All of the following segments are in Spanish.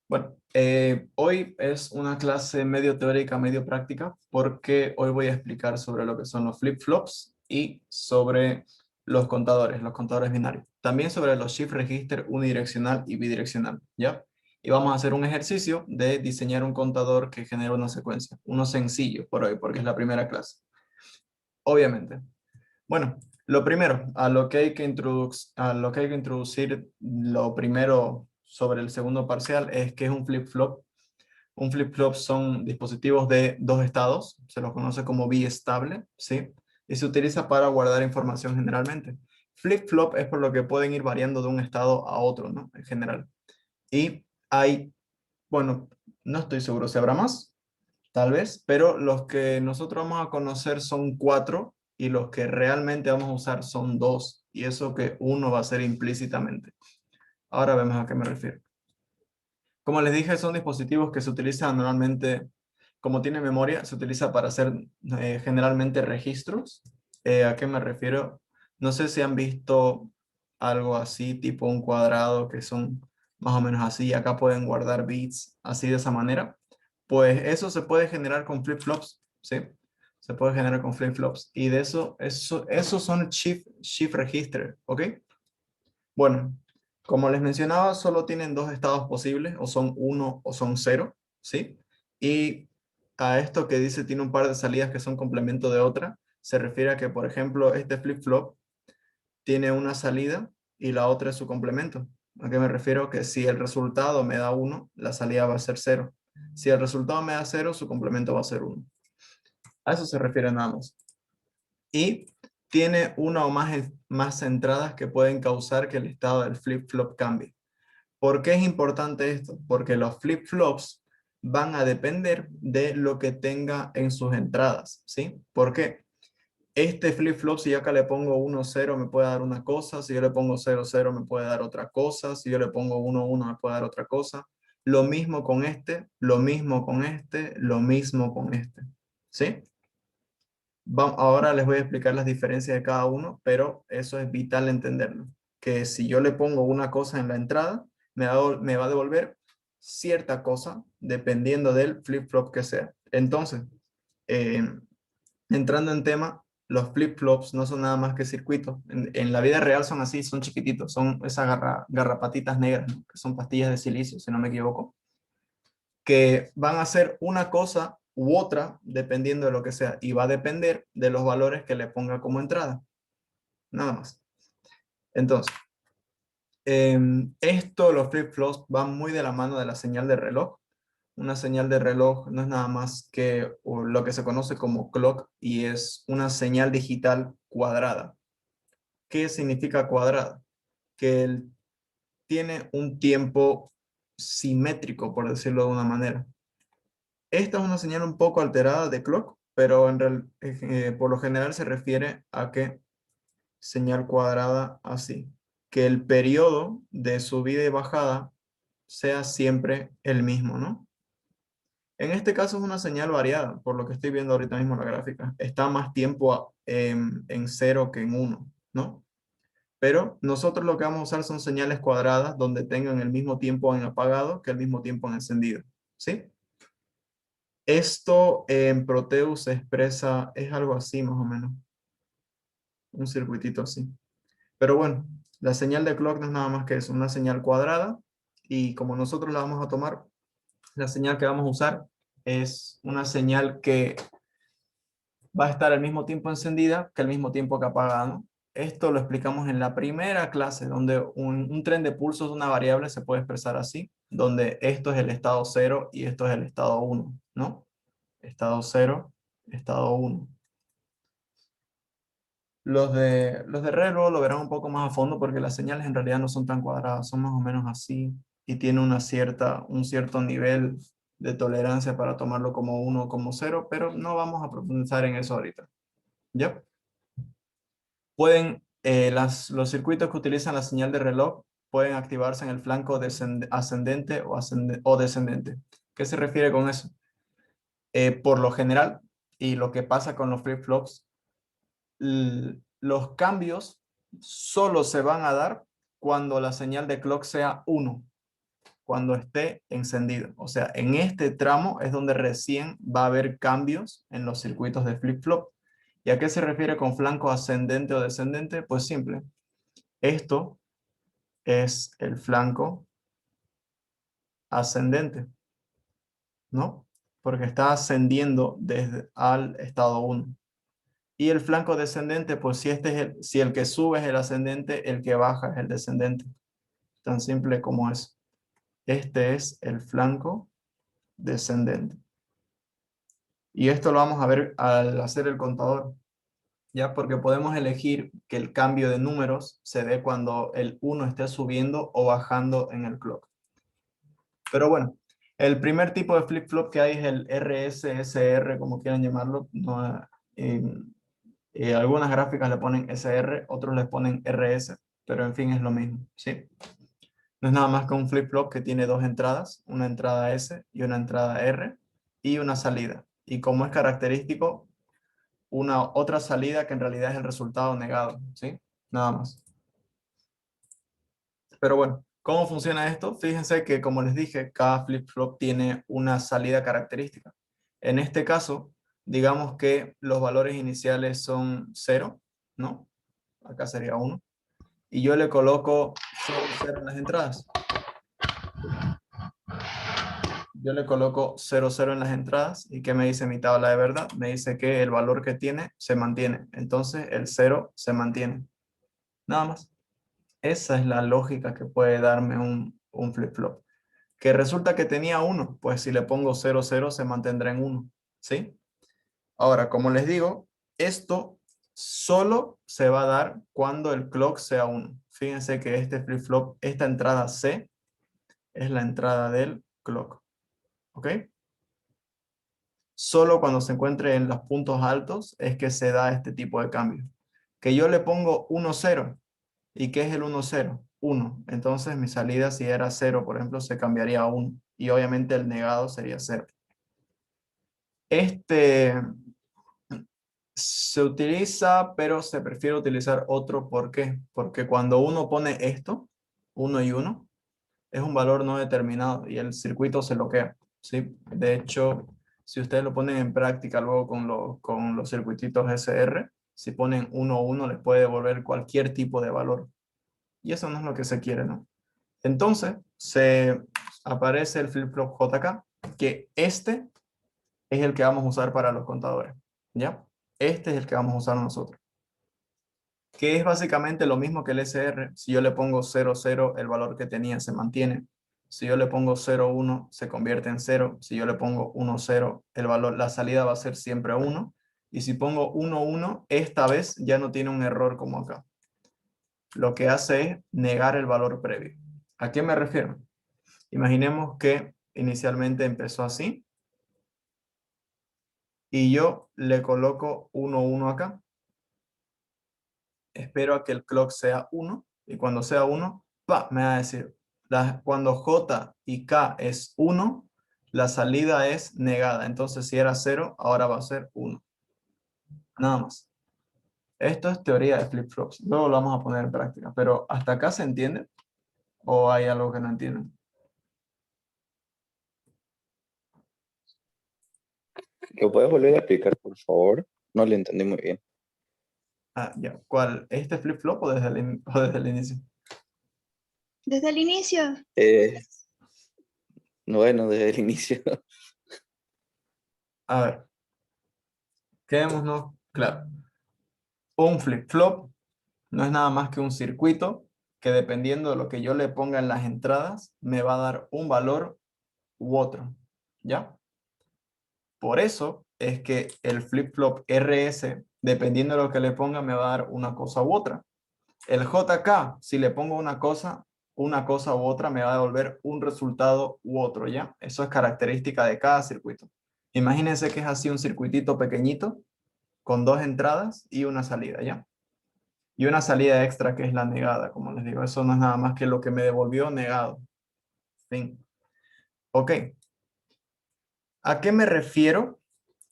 Bueno, hoy es una clase medio teórica, medio práctica, porque hoy voy a explicar sobre lo que son los flip-flops y sobre los contadores binarios. También sobre los shift register unidireccional y bidireccional, ¿ya? Y vamos a hacer un ejercicio de diseñar un contador que genere una secuencia. Uno sencillo por hoy, porque es la primera clase. Obviamente. Bueno, lo primero, a lo que hay que introducir, lo primero sobre el segundo parcial es que es un flip-flop. Un flip-flop son dispositivos de dos estados, se los conoce como bistable, ¿sí? Y se utiliza para guardar información generalmente. Flip-flop es por lo que pueden ir variando de un estado a otro, ¿no? En general. Y hay, bueno, no estoy seguro si habrá más, tal vez, pero los que nosotros vamos a conocer son cuatro y los que realmente vamos a usar son dos, y eso que uno va a ser implícitamente. Ahora vemos a qué me refiero. Como les dije, son dispositivos que se utilizan normalmente, como tiene memoria, se utiliza para hacer generalmente registros. ¿A qué me refiero? No sé si han visto algo así, tipo un cuadrado, que son más o menos así. Acá pueden guardar bits así de esa manera. Pues eso se puede generar con flip-flops, ¿sí? Se puede generar con flip-flops. Y de esos son shift register, ¿ok? Bueno, como les mencionaba, solo tienen dos estados posibles, o son uno o son cero, ¿sí? Y a esto que dice tiene un par de salidas que son complemento de otra, se refiere a que, por ejemplo, este flip-flop tiene una salida y la otra es su complemento. ¿A qué me refiero? Que si el resultado me da uno, la salida va a ser cero. Si el resultado me da cero, su complemento va a ser uno. A eso se refiere nada más. Y tiene una o más entradas que pueden causar que el estado del flip-flop cambie. ¿Por qué es importante esto? Porque los flip-flops van a depender de lo que tenga en sus entradas, ¿sí? ¿Por qué? Este flip-flop, si yo acá le pongo 1, 0, me puede dar una cosa. Si yo le pongo 0, 0, me puede dar otra cosa. Si yo le pongo 1, 1, me puede dar otra cosa. Lo mismo con este, lo mismo con este, lo mismo con este, ¿sí? Ahora les voy a explicar las diferencias de cada uno, pero eso es vital entenderlo. Que si yo le pongo una cosa en la entrada, me va a devolver cierta cosa dependiendo del flip-flop que sea. Entonces, eh, entrando en tema, los flip-flops no son nada más que circuitos. En la vida real son así, son chiquititos, son esas garrapatitas negras, ¿no? Que son pastillas de silicio, si no me equivoco, que van a hacer una cosa u otra dependiendo de lo que sea, y va a depender de los valores que le ponga como entrada, nada más. Entonces, los flip-flops van muy de la mano de la señal de reloj. Una señal de reloj no es nada más que lo que se conoce como clock, y es una señal digital cuadrada. ¿Qué significa cuadrada? Que tiene un tiempo simétrico, por decirlo de una manera. Esta es una señal un poco alterada de clock, pero por lo general se refiere a que señal cuadrada así, que el periodo de subida y bajada sea siempre el mismo, ¿no? En este caso es una señal variada, por lo que estoy viendo ahorita mismo en la gráfica. Está más tiempo en cero que en uno, ¿no? Pero nosotros lo que vamos a usar son señales cuadradas donde tengan el mismo tiempo en apagado que el mismo tiempo en encendido, ¿sí? Esto en Proteus se expresa, es algo así más o menos, un circuitito así. Pero bueno, la señal de clock no es nada más que eso, una señal cuadrada, y como nosotros la vamos a tomar, la señal que vamos a usar es una señal que va a estar al mismo tiempo encendida que al mismo tiempo que apagada, ¿no? Esto lo explicamos en la primera clase, donde un tren de pulsos de una variable se puede expresar así, donde esto es el estado cero y esto es el estado uno, ¿no? Estado cero, estado uno. Los de red luego lo verán un poco más a fondo, porque las señales en realidad no son tan cuadradas, son más o menos así, y tiene un cierto nivel de tolerancia para tomarlo como uno o como cero, pero no vamos a profundizar en eso ahorita. ¿Ya? Los circuitos que utilizan la señal de reloj pueden activarse en el flanco ascendente o descendente. ¿Qué se refiere con eso? Por lo general, y lo que pasa con los flip-flops, los cambios solo se van a dar cuando la señal de clock sea uno. cuando esté encendido. O sea, en este tramo es donde recién va a haber cambios en los circuitos de flip-flop. ¿Y a qué se refiere con flanco ascendente o descendente? Pues simple. Esto es el flanco ascendente, ¿no? Porque está ascendiendo desde al estado 1. Y el flanco descendente, pues si el que sube es el ascendente, el que baja es el descendente. Tan simple como es. Este es el flanco descendente. Y esto lo vamos a ver al hacer el contador, ¿ya? Porque podemos elegir que el cambio de números se dé cuando el 1 esté subiendo o bajando en el clock. Pero bueno, el primer tipo de flip-flop que hay es el RSSR, como quieran llamarlo. No, algunas gráficas le ponen SR, otros le ponen RS, pero en fin es lo mismo, ¿sí? No es nada más que un flip-flop que tiene dos entradas, una entrada S y una entrada R, y una salida. Y como es característico, una otra salida que en realidad es el resultado negado, ¿sí? Nada más. Pero bueno, ¿cómo funciona esto? Fíjense que, como les dije, cada flip-flop tiene una salida característica. En este caso, digamos que los valores iniciales son 0, ¿no? Acá sería 1. Y yo le coloco 0, 0 en las entradas. Yo le coloco 0, 0 en las entradas. ¿Y qué me dice mi tabla de verdad? Me dice que el valor que tiene se mantiene. Entonces el 0 se mantiene. Nada más. Esa es la lógica que puede darme un flip-flop. Que resulta que tenía 1, pues si le pongo 0, 0 se mantendrá en 1, ¿sí? Ahora, como les digo, esto solo se va a dar cuando el clock sea 1. Fíjense que este flip-flop, esta entrada C, es la entrada del clock, ¿ok? Solo cuando se encuentre en los puntos altos es que se da este tipo de cambio. Que yo le pongo 1, 0. ¿Y qué es el 1, 0? 1. Entonces mi salida, si era 0, por ejemplo, se cambiaría a 1. Y obviamente el negado sería 0. Este se utiliza, pero se prefiere utilizar otro. ¿Por qué? Porque cuando uno pone esto, 1 y 1, es un valor no determinado y el circuito se bloquea, ¿sí? De hecho, si ustedes lo ponen en práctica luego con los circuititos SR, si ponen 1, 1, les puede devolver cualquier tipo de valor. Y eso no es lo que se quiere, ¿no? Entonces, se aparece el flip-flop JK, que este es el que vamos a usar para los contadores, ¿ya? Este es el que vamos a usar nosotros, que es básicamente lo mismo que el SR. Si yo le pongo 0, 0, el valor que tenía se mantiene. Si yo le pongo 0, 1, se convierte en 0. Si yo le pongo 1, 0, el valor, la salida va a ser siempre 1. Y si pongo 1, 1, esta vez ya no tiene un error como acá. Lo que hace es negar el valor previo. ¿A qué me refiero? Imaginemos que inicialmente empezó así y yo le coloco 1, 1 acá. Espero a que el clock sea 1 y cuando sea 1, me va a decir, cuando J y K es 1, la salida es negada. Entonces si era 0, ahora va a ser 1. Nada más. Esto es teoría de flip-flops. Luego lo vamos a poner en práctica. Pero ¿hasta acá se entiende? ¿O hay algo que no entienden? ¿Lo puedes volver a explicar, por favor? No le entendí muy bien. Ah, ya. ¿Cuál? ¿Este flip-flop o o desde el inicio? Desde el inicio. Eh, bueno, desde el inicio. A ver, quedémonos claro. Un flip-flop no es nada más que un circuito que dependiendo de lo que yo le ponga en las entradas, me va a dar un valor u otro, ¿ya? Por eso es que el flip-flop RS, dependiendo de lo que le ponga, me va a dar una cosa u otra. El JK, si le pongo una cosa u otra, me va a devolver un resultado u otro, ¿ya? Eso es característica de cada circuito. Imagínense que es así un circuitito pequeñito con dos entradas y una salida, ¿ya? Y una salida extra que es la negada, como les digo. Eso no es nada más que lo que me devolvió negado. Fin. Ok. ¿A qué me refiero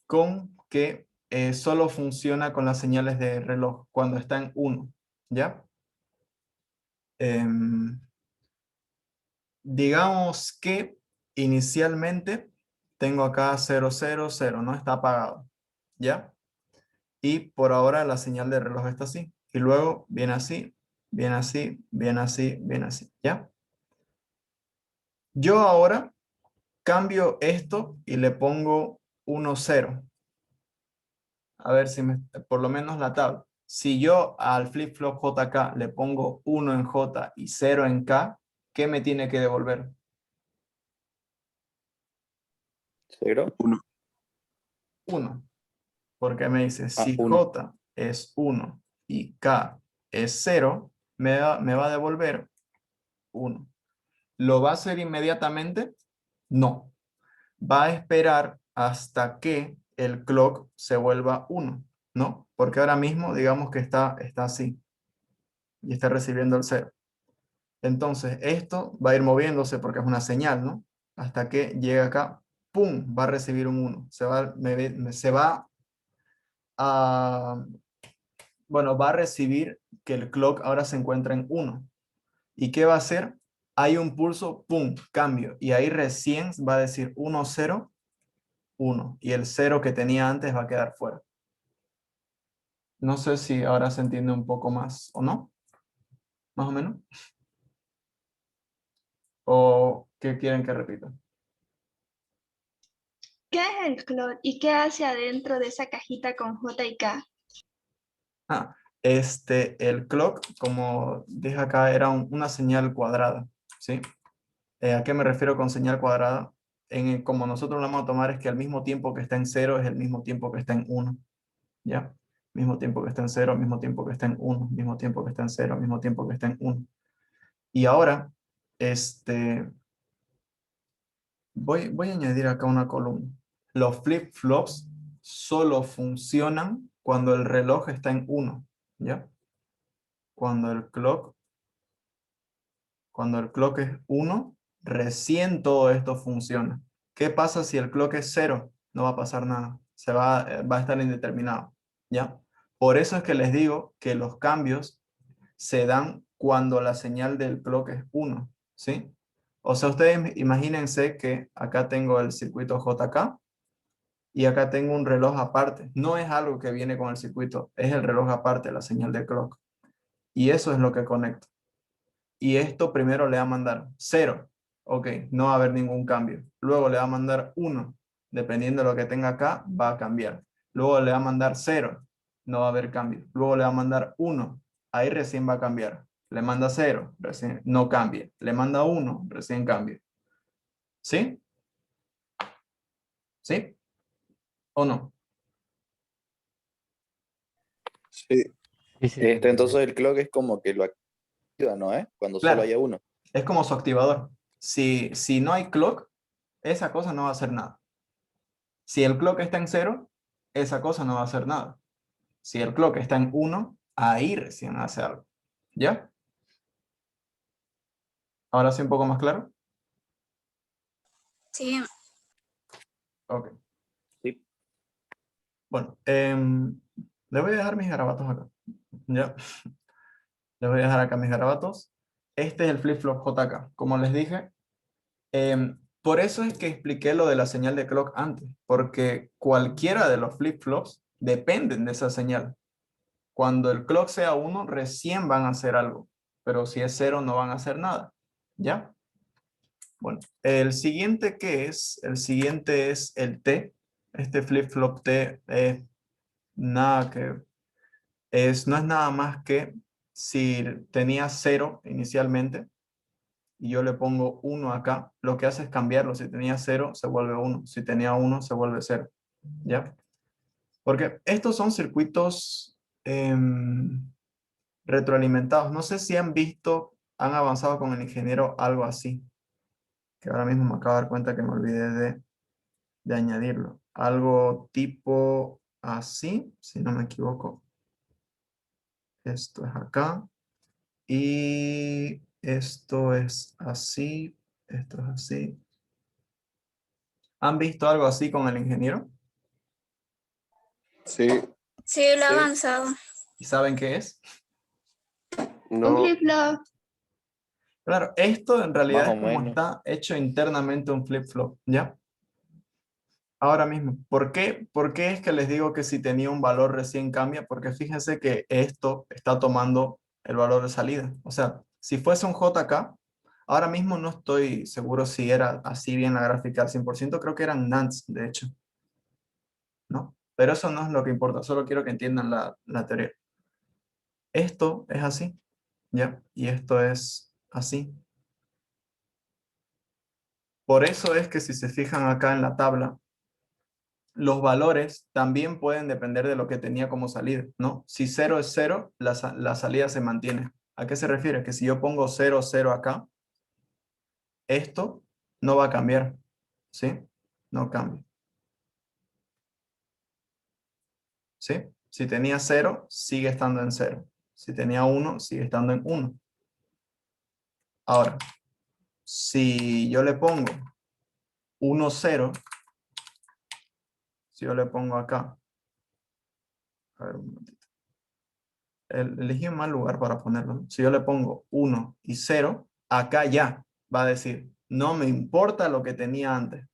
con que solo funciona con las señales de reloj cuando está en 1? ¿Ya? Em, digamos que inicialmente tengo acá 0, 0, 0, no está apagado, ¿ya? Y por ahora la señal de reloj está así. Y luego viene así, viene así, viene así, viene así, ¿ya? Yo ahora cambio esto y le pongo 1, 0. A ver si por lo menos la tabla. Si yo al flip-flop JK le pongo 1 en J y 0 en K, ¿qué me tiene que devolver? 0. 1. Porque me dice, Ah, si 1. J es 1 y K es 0, me va a devolver 1. ¿Lo va a hacer inmediatamente? No. Va a esperar hasta que el clock se vuelva 1, ¿no? Porque ahora mismo digamos que está así y está recibiendo el 0. Entonces esto va a ir moviéndose porque es una señal, ¿no? Hasta que llegue acá, ¡pum! Va a recibir un 1. Se va a, bueno, va a recibir que el clock ahora se encuentra en 1. ¿Y qué va a hacer? Hay un pulso, ¡pum! Cambio. Y ahí recién va a decir 1, 0, 1. Y el 0 que tenía antes va a quedar fuera. No sé si ahora se entiende un poco más o no. Más o menos. ¿O qué quieren que repita? ¿Qué es el clock y qué hace adentro de esa cajita con J y K? Ah, el clock, como dije acá, era una señal cuadrada, ¿sí? ¿A qué me refiero con señal cuadrada? Como nosotros lo vamos a tomar es que al mismo tiempo que está en 0 es el mismo tiempo que está en 1, ¿ya? Mismo tiempo que está en 0, mismo tiempo que está en 1, mismo tiempo que está en 0, mismo tiempo que está en 1. Y ahora, voy a añadir acá una columna. Los flip-flops solo funcionan cuando el reloj está en 1, ¿ya? Cuando el clock es 1, recién todo esto funciona. ¿Qué pasa si el clock es 0? No va a pasar nada. Va a estar indeterminado, ¿ya? Por eso es que les digo que los cambios se dan cuando la señal del clock es 1, ¿sí? O sea, ustedes imagínense que acá tengo el circuito JK y acá tengo un reloj aparte. No es algo que viene con el circuito, es el reloj aparte, la señal de clock. Y eso es lo que conecta. Y esto primero le va a mandar 0. Ok, no va a haber ningún cambio. Luego le va a mandar 1. Dependiendo de lo que tenga acá, va a cambiar. Luego le va a mandar 0. No va a haber cambio. Luego le va a mandar 1. Ahí recién va a cambiar. Le manda 0. Recién no cambia. Le manda 1. Recién cambia. ¿Sí? ¿Sí? ¿O no? Sí. Sí, sí, sí. Entonces el clock es como que lo activa, ¿no? Cuando solo Claro. haya uno. Es como su activador. Si no hay clock, esa cosa no va a hacer nada. Si el clock está en 0, esa cosa no va a hacer nada. Si el clock está en 1, ahí recién hace algo. ¿Ya? Ahora sí un poco más claro. Sí, Ok. Sí. Bueno, le voy a dejar mis garabatos acá. ¿Ya? Les voy a dejar acá mis garabatos. Este es el flip-flop JK. Como les dije, por eso es que expliqué lo de la señal de clock antes, porque cualquiera de los flip-flops dependen de esa señal. Cuando el clock sea 1, recién van a hacer algo, pero si es 0, no van a hacer nada. ¿Ya? Bueno, el siguiente que es, el siguiente es el T. Este flip-flop T es nada que no es nada más que si tenía 0 inicialmente y yo le pongo 1 acá, lo que hace es cambiarlo. Si tenía 0, se vuelve 1. Si tenía 1, se vuelve 0. ¿Ya? Porque estos son circuitos retroalimentados. No sé si han visto, han avanzado con el ingeniero algo así, que ahora mismo me acabo de dar cuenta que me olvidé de añadirlo. Algo tipo así, si no me equivoco. Esto es acá. Y esto es así. Esto es así. ¿Han visto algo así con el ingeniero? Sí, sí, lo ha sí, avanzado. ¿Y saben qué es? Un no, flip-flop. Claro, esto en Más realidad o es como menos. está hecho internamente un flip-flop, ¿ya? Ahora mismo, ¿por qué? ¿Por qué es que les digo que si tenía un valor recién cambia? Porque fíjense que esto está tomando el valor de salida. O sea, si fuese un JK, ahora mismo no estoy seguro si era así bien la gráfica al 100%, creo que eran NANDs, de hecho, ¿no? Pero eso no es lo que importa, solo quiero que entiendan la teoría. Esto es así, ¿ya? Y esto es así. Por eso es que si se fijan acá en la tabla, los valores también pueden depender de lo que tenía como salida, ¿no? Si 0 es 0, la salida se mantiene. ¿A qué se refiere? Que si yo pongo 0, 0 acá, esto no va a cambiar, ¿sí? No cambia, ¿sí? Si tenía 0, sigue estando en 0. Si tenía 1, sigue estando en 1. Ahora, si yo le pongo 1, 0, si yo le pongo acá, a ver un momentito, elegí un mal lugar para ponerlo. Si yo le pongo 1 y 0, acá ya va a decir, no me importa lo que tenía antes.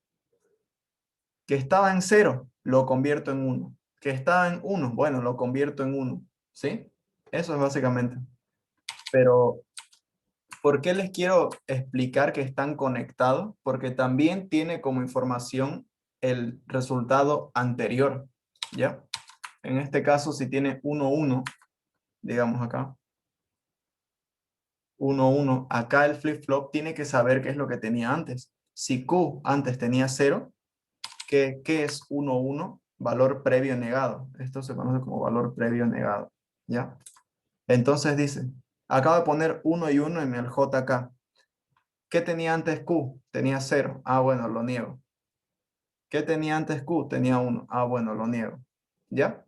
Que estaba en 0, lo convierto en 1. Que estaba en 1, bueno, lo convierto en 1. ¿Sí? Eso es básicamente. Pero, ¿por qué les quiero explicar que están conectados? Porque también tiene como información el resultado anterior. ¿Ya? En este caso, si tiene 1, 1, digamos acá, 1, 1, acá el flip-flop tiene que saber qué es lo que tenía antes. Si Q antes tenía 0, ¿qué es 1, 1? Valor previo negado. Esto se conoce como valor previo negado. ¿Ya? Entonces dice, acabo de poner 1 y 1 en el JK. ¿Qué tenía antes Q? Tenía 0. Ah, bueno, lo niego. ¿Qué tenía antes Q? Tenía 1. Ah, bueno, lo niego. ¿Ya?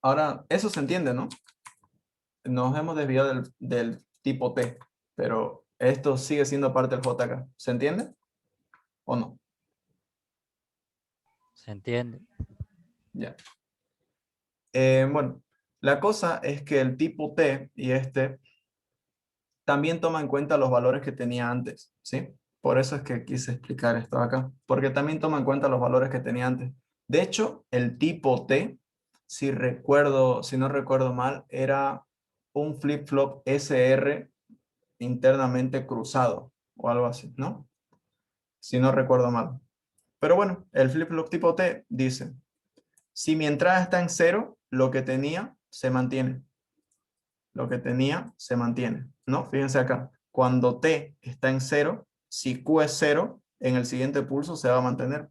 Ahora, eso se entiende, ¿no? Nos hemos desviado del tipo T, pero esto sigue siendo parte del JK. ¿Se entiende o no? Se entiende. Ya. Bueno, la cosa es que el tipo T y este también toma en cuenta los valores que tenía antes, ¿sí? Por eso es que quise explicar esto acá, porque también toma en cuenta los valores que tenía antes. De hecho, el tipo T, si no recuerdo mal, era un flip-flop SR internamente cruzado o algo así, ¿no? Si no recuerdo mal. Pero bueno, el flip-flop tipo T dice, si mi entrada está en 0, lo que tenía se mantiene. Lo que tenía se mantiene, ¿no? Fíjense acá, cuando T está en 0, si Q es 0, en el siguiente pulso se va a mantener.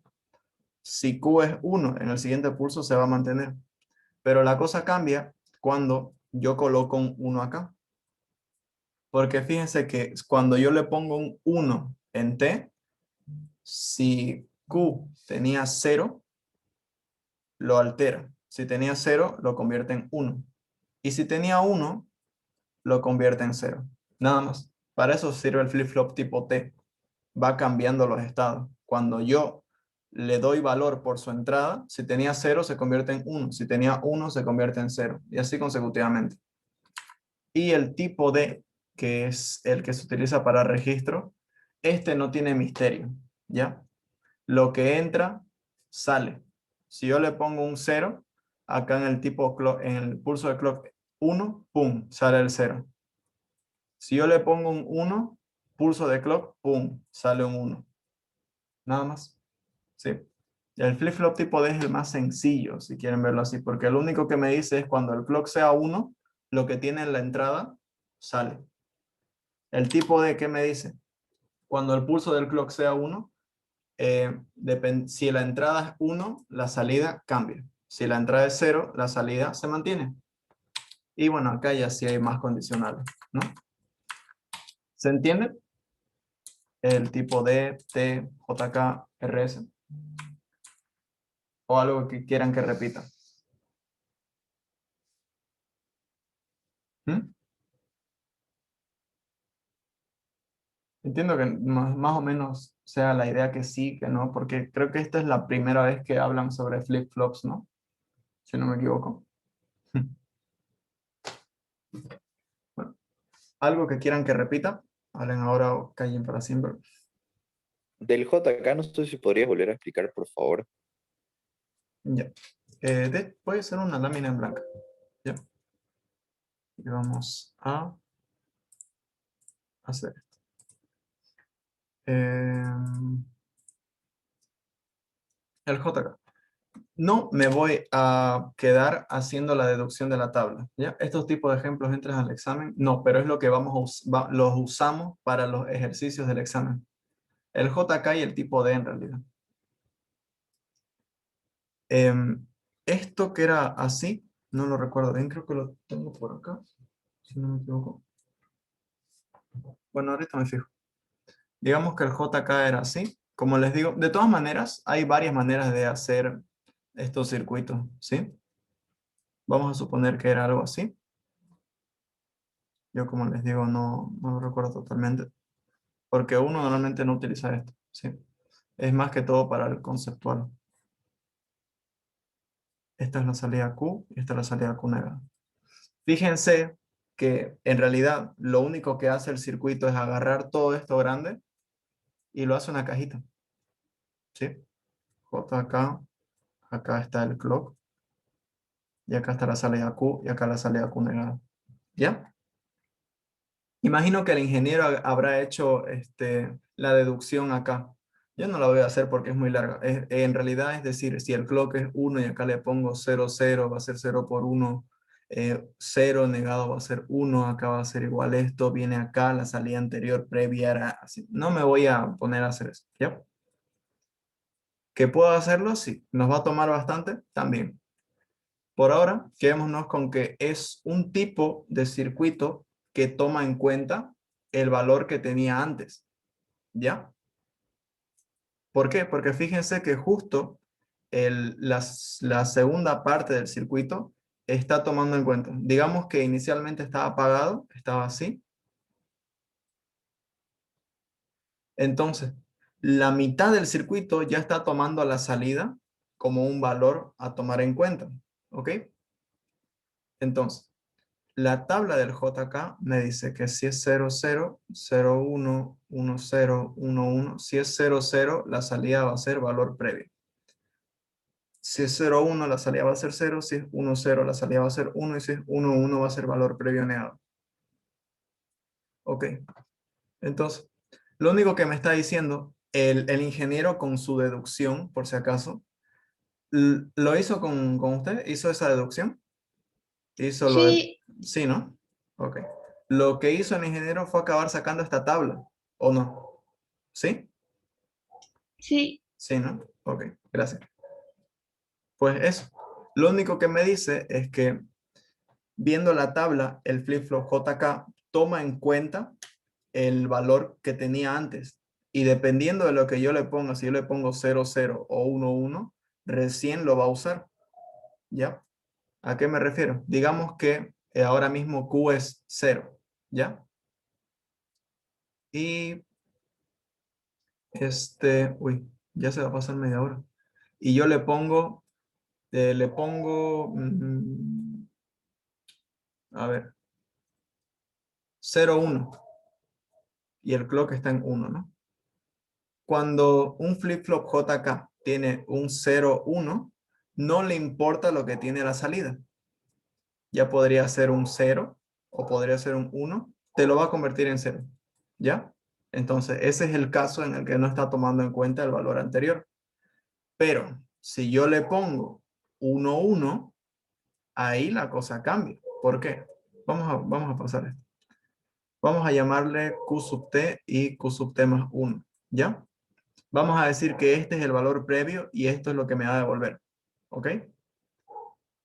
Si Q es 1, en el siguiente pulso se va a mantener. Pero la cosa cambia cuando yo coloco un 1 acá. Porque fíjense que cuando yo le pongo un 1 en T, si Q tenía 0, lo altera. Si tenía 0, lo convierte en 1. Y si tenía 1, lo convierte en 0. Nada más. Para eso sirve el flip-flop tipo T. Va cambiando los estados. Cuando yo le doy valor por su entrada, si tenía 0 se convierte en 1. Si tenía 1 se convierte en 0. Y así consecutivamente. Y el tipo D, que es el que se utiliza para registro, este no tiene misterio. ¿Ya? Lo que entra, sale. Si yo le pongo un 0, acá en el tipo clock, en el pulso de clock 1, pum, sale el 0. Si yo le pongo un 1, pulso de clock, pum, sale un 1. Nada más. Sí. El flip-flop tipo D es el más sencillo, si quieren verlo así, porque lo único que me dice es cuando el clock sea 1, lo que tiene en la entrada sale. El tipo D, ¿qué me dice? Cuando el pulso del clock sea 1, si la entrada es 1, la salida cambia. Si la entrada es 0, la salida se mantiene. Y bueno, acá ya sí hay más condicionales, ¿no? ¿Se entiende? El tipo D, T, JK, RS. O algo que quieran que repita. ¿Mm? Entiendo que más o menos sea la idea que sí, que no, porque creo que esta es la primera vez que hablan sobre flip-flops, ¿no? Si no me equivoco. Bueno, ¿Algo que quieran que repita? Hablen ahora o callen para siempre. Del JK, no sé si podrías volver a explicar, por favor. Ya. Puede ser una lámina en blanco. Ya. Y vamos a hacer esto. El JK. No me voy a quedar haciendo la deducción de la tabla. ¿Ya? Estos tipos de ejemplos entran al examen. No, pero es lo que los usamos para los ejercicios del examen. El JK y el tipo D en realidad. Esto que era así, no lo recuerdo bien, creo que lo tengo por acá, si no me equivoco. Bueno, ahorita me fijo. Digamos que el JK era así. Como les digo, de todas maneras, hay varias maneras de hacer estos circuitos, ¿sí? Vamos a suponer que era algo así. Yo, como les digo, no lo recuerdo totalmente. Porque uno normalmente no utiliza esto, ¿sí? Es más que todo para el conceptual. Esta es la salida Q y esta es la salida Q negada. Fíjense que en realidad lo único que hace el circuito es agarrar todo esto grande y lo hace una cajita, ¿sí? J acá está el clock, y acá está la salida Q, y acá la salida Q negada. ¿Ya? Imagino que el ingeniero habrá hecho la deducción acá. Yo no la voy a hacer porque es muy larga. En realidad es decir, si el clock es 1 y acá le pongo 0, 0, va a ser 0 por 1. 0 negado va a ser 1, acá va a ser igual esto, viene acá, la salida anterior previa era así. No me voy a poner a hacer eso, ¿ya? ¿Que puedo hacerlo? Sí. ¿Nos va a tomar bastante? También. Por ahora, quedémonos con que es un tipo de circuito que toma en cuenta el valor que tenía antes, ¿ya? ¿Por qué? Porque fíjense que justo la segunda parte del circuito está tomando en cuenta. Digamos que inicialmente estaba apagado, estaba así. Entonces, la mitad del circuito ya está tomando la salida como un valor a tomar en cuenta, ¿ok? Entonces, la tabla del JK me dice que si es 0, 0, 0, 1, 1, 0, 1, 1, si es 0, 0, la salida va a ser valor previo. Si es 0, 1, la salida va a ser 0, si es 1, 0, la salida va a ser 1, y si es 1, 1, va a ser valor previo negado. Ok, entonces, lo único que me está diciendo el ingeniero con su deducción, por si acaso, ¿lo hizo con usted? ¿Hizo esa deducción? Hizo lo de... Sí, Sí, ¿no? Ok. Lo que hizo el ingeniero fue acabar sacando esta tabla, ¿o no? ¿Sí? sí, Sí, ¿no? Ok, gracias. Pues eso. Lo único que me dice es que viendo la tabla, el flip-flop JK toma en cuenta el valor que tenía antes. Y dependiendo de lo que yo le ponga, si yo le pongo 0, 0 o 1, 1, recién lo va a usar. ¿Ya? ¿A qué me refiero? Digamos que ahora mismo Q es 0. ¿Ya? Y uy, ya se va a pasar media hora. Y yo le pongo, a ver, 0, 1. Y el clock está en 1, ¿no? Cuando un flip-flop JK tiene un 0, 1, no le importa lo que tiene la salida. Ya podría ser un 0 o podría ser un 1. Te lo va a convertir en 0. ¿Ya? Entonces, ese es el caso en el que no está tomando en cuenta el valor anterior. Pero si yo le pongo 1, 1, ahí la cosa cambia. ¿Por qué? Vamos a pasar esto. Vamos a llamarle Q sub t y Q sub t más 1. ¿Ya? Vamos a decir que este es el valor previo y esto es lo que me va a devolver. ¿Ok?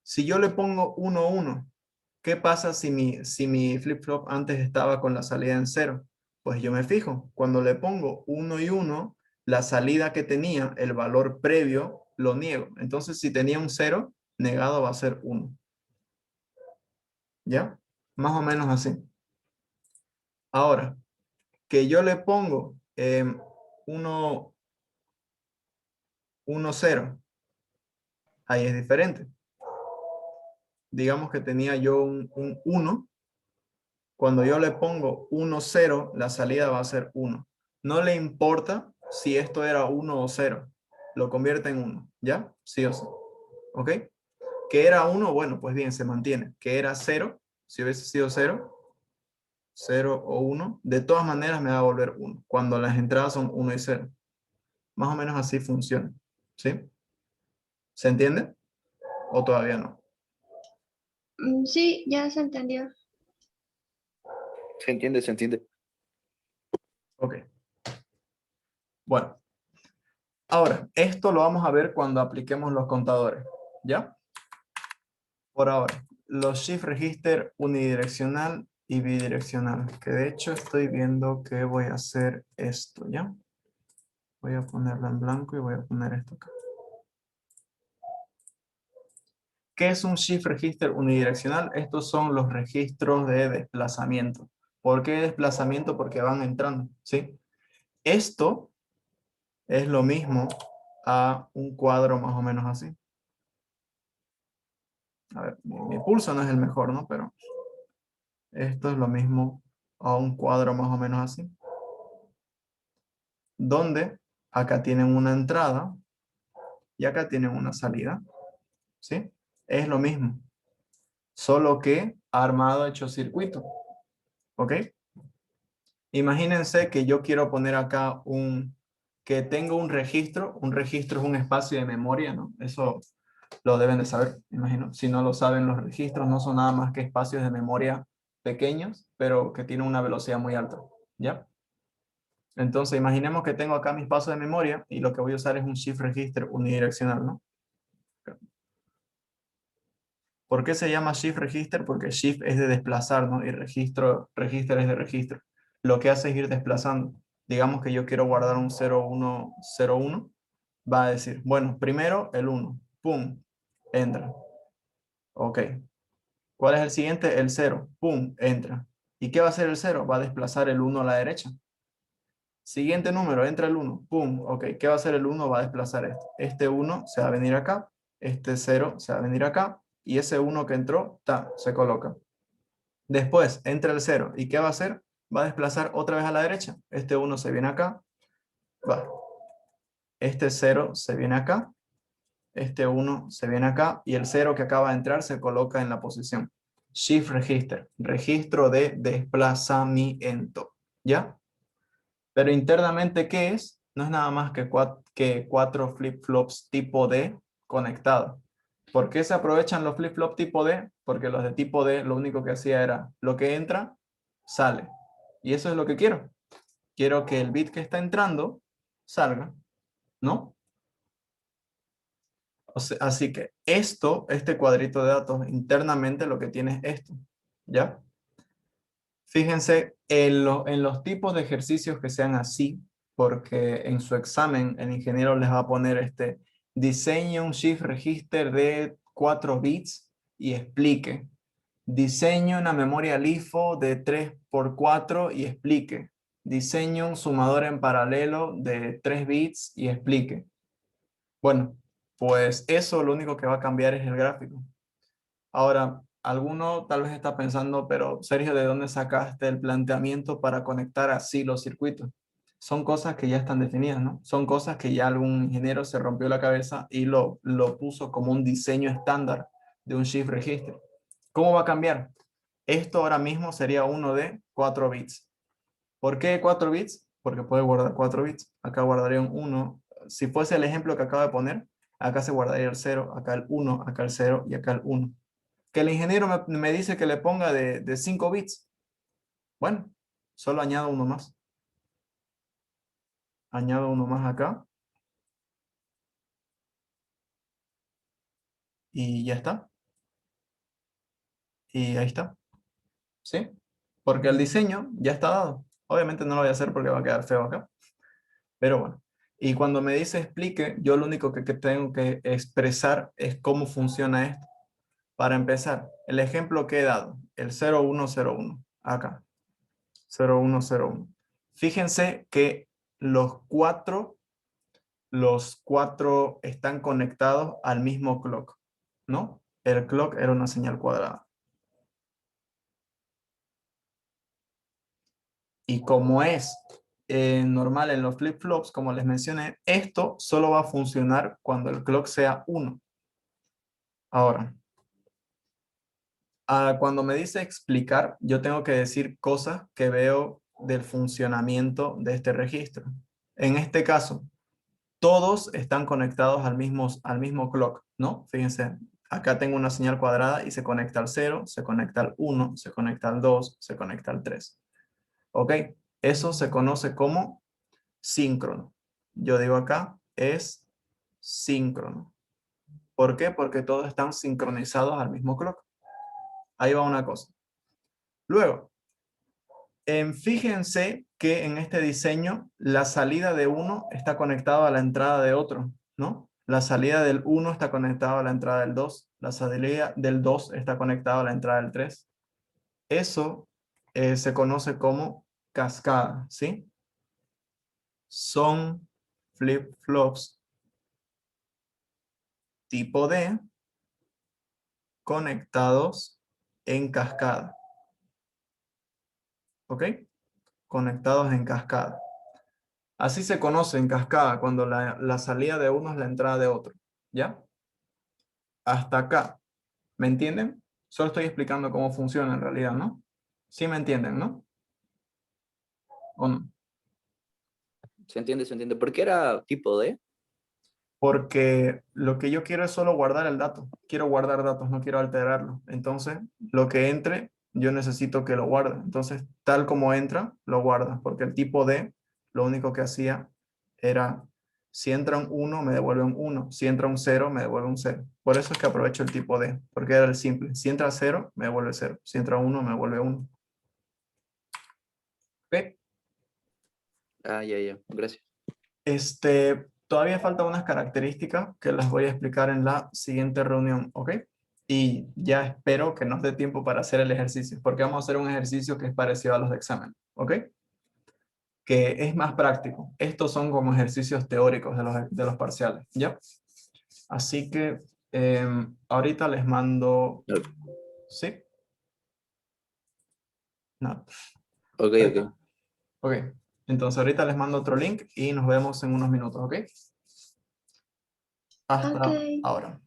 Si yo le pongo 1, 1, ¿qué pasa si mi flip-flop antes estaba con la salida en 0? Pues yo me fijo, cuando le pongo 1 y 1, la salida que tenía, el valor previo, lo niego. Entonces, si tenía un 0, negado va a ser 1. ¿Ya? Más o menos así. Ahora, que yo le pongo 1, 1, 0, ahí es diferente. Digamos que tenía yo un 1. Cuando yo le pongo 1, 0, la salida va a ser 1. No le importa si esto era 1 o 0. Lo convierte en 1, ¿ya? Sí o sí. ¿Ok? Que era 1, bueno, pues bien, se mantiene. Que era 0, si hubiese sido 0, 0 o 1, de todas maneras me va a volver 1, cuando las entradas son 1 y 0. Más o menos así funciona. ¿Sí? ¿Se entiende? ¿O todavía no? Sí, ya se entendió. Se entiende, se entiende. Ok. Bueno. Ahora, esto lo vamos a ver cuando apliquemos los contadores. ¿Ya? Por ahora, los shift register unidireccional y bidireccional. Que de hecho estoy viendo que voy a hacer esto, ¿ya? Voy a ponerlo en blanco y voy a poner esto acá. ¿Qué es un shift register unidireccional? Estos son los registros de desplazamiento. ¿Por qué desplazamiento? Porque van entrando, ¿sí? Esto es lo mismo a un cuadro más o menos así. A ver, mi pulso no es el mejor, ¿no? Pero esto es lo mismo a un cuadro más o menos así. Donde acá tienen una entrada y acá tienen una salida, ¿sí? Es lo mismo, solo que armado hecho circuito, ¿ok? Imagínense que yo quiero poner acá que tengo un registro es un espacio de memoria, ¿no? Eso lo deben de saber, imagino. Si no lo saben, los registros no son nada más que espacios de memoria pequeños, pero que tienen una velocidad muy alta, ¿ya? Entonces, imaginemos que tengo acá mis pasos de memoria y lo que voy a usar es un shift register unidireccional, ¿no? ¿Por qué se llama shift register? Porque shift es de desplazar, ¿no? Y register es de registro. Lo que hace es ir desplazando. Digamos que yo quiero guardar un 0101, va a decir, bueno, primero el 1, pum, entra. Ok. ¿Cuál es el siguiente? El 0, pum, entra. ¿Y qué va a hacer el 0? Va a desplazar el 1 a la derecha. Siguiente número, entra el 1, pum, ok. ¿Qué va a hacer el 1? Va a desplazar esto. Este 1 se va a venir acá, este 0 se va a venir acá, y ese 1 que entró, se coloca. Después entra el 0, ¿y qué va a hacer? Va a desplazar otra vez a la derecha. Este 1 se viene acá, va. Este 0 se viene acá, este 1 se viene acá, y el 0 que acaba de entrar se coloca en la posición. Shift register, registro de desplazamiento, ¿ya? Pero internamente, ¿qué es? No es nada más que cuatro flip-flops tipo D conectados. ¿Por qué se aprovechan los flip-flops tipo D? Porque los de tipo D lo único que hacía era lo que entra, sale. Y eso es lo que quiero. Quiero que el bit que está entrando salga, ¿no? Así que este cuadrito de datos internamente lo que tiene es esto, ¿ya? Fíjense en los tipos de ejercicios que sean así, porque en su examen el ingeniero les va a poner diseñe un shift register de 4 bits y explique. Diseñe una memoria LIFO de 3x4 y explique. Diseñe un sumador en paralelo de 3 bits y explique. Bueno, pues eso lo único que va a cambiar es el gráfico. Ahora, alguno tal vez está pensando, pero Sergio, ¿de dónde sacaste el planteamiento para conectar así los circuitos? Son cosas que ya están definidas, ¿no? Son cosas que ya algún ingeniero se rompió la cabeza y lo puso como un diseño estándar de un shift register. ¿Cómo va a cambiar? Esto ahora mismo sería uno de 4 bits. ¿Por qué 4 bits? Porque puede guardar 4 bits. Acá guardaría un 1. Si fuese el ejemplo que acabo de poner, acá se guardaría el 0, acá el 1, acá el 0 y acá el 1. Que el ingeniero me dice que le ponga de 5 bits. Bueno, solo añado uno más. Añado uno más acá. Y ya está. Y ahí está. ¿Sí? Porque el diseño ya está dado. Obviamente no lo voy a hacer porque va a quedar feo acá. Pero bueno. Y cuando me dice explique, yo lo único que tengo que expresar es cómo funciona esto. Para empezar, el ejemplo que he dado, el 0101, acá, 0101. Fíjense que los cuatro están conectados al mismo clock, ¿no? El clock era una señal cuadrada. Y como es normal en los flip-flops, como les mencioné, esto solo va a funcionar cuando el clock sea 1. Ahora, cuando me dice explicar, yo tengo que decir cosas que veo del funcionamiento de este registro. En este caso, todos están conectados al mismo clock, ¿no? Fíjense, acá tengo una señal cuadrada y se conecta al 0, se conecta al 1, se conecta al 2, se conecta al 3. ¿Ok? Eso se conoce como síncrono. Yo digo acá, es síncrono. ¿Por qué? Porque todos están sincronizados al mismo clock. Ahí va una cosa. Luego, fíjense que en este diseño la salida de uno está conectada a la entrada de otro, ¿no? La salida del 1 está conectada a la entrada del 2. La salida del 2 está conectada a la entrada del 3. Eso se conoce como cascada, ¿sí? Son flip-flops tipo D conectados en cascada. ¿Ok? Conectados en cascada. Así se conoce en cascada cuando la salida de uno es la entrada de otro. ¿Ya? Hasta acá. ¿Me entienden? Solo estoy explicando cómo funciona en realidad, ¿no? Sí me entienden, ¿no? ¿O no? Se entiende, se entiende. ¿Por qué era tipo D? Porque lo que yo quiero es solo guardar el dato. Quiero guardar datos, no quiero alterarlo. Entonces, lo que entre, yo necesito que lo guarde. Entonces, tal como entra, lo guarda. Porque el tipo D, lo único que hacía era, si entra un 1, me devuelve un 1. Si entra un 0, me devuelve un 0. Por eso es que aprovecho el tipo D, porque era el simple. Si entra 0, me devuelve 0. Si entra 1, me devuelve 1. ¿Ok? Ah, ya. Gracias. Todavía faltan unas características que las voy a explicar en la siguiente reunión, ¿ok? Y ya espero que nos dé tiempo para hacer el ejercicio, porque vamos a hacer un ejercicio que es parecido a los de examen, ¿ok? Que es más práctico. Estos son como ejercicios teóricos de los parciales, ¿ya? Así que ahorita les mando... ¿Sí? No. Ok. Ok. Entonces ahorita les mando otro link y nos vemos en unos minutos, ¿ok? Ok. Hasta ahora.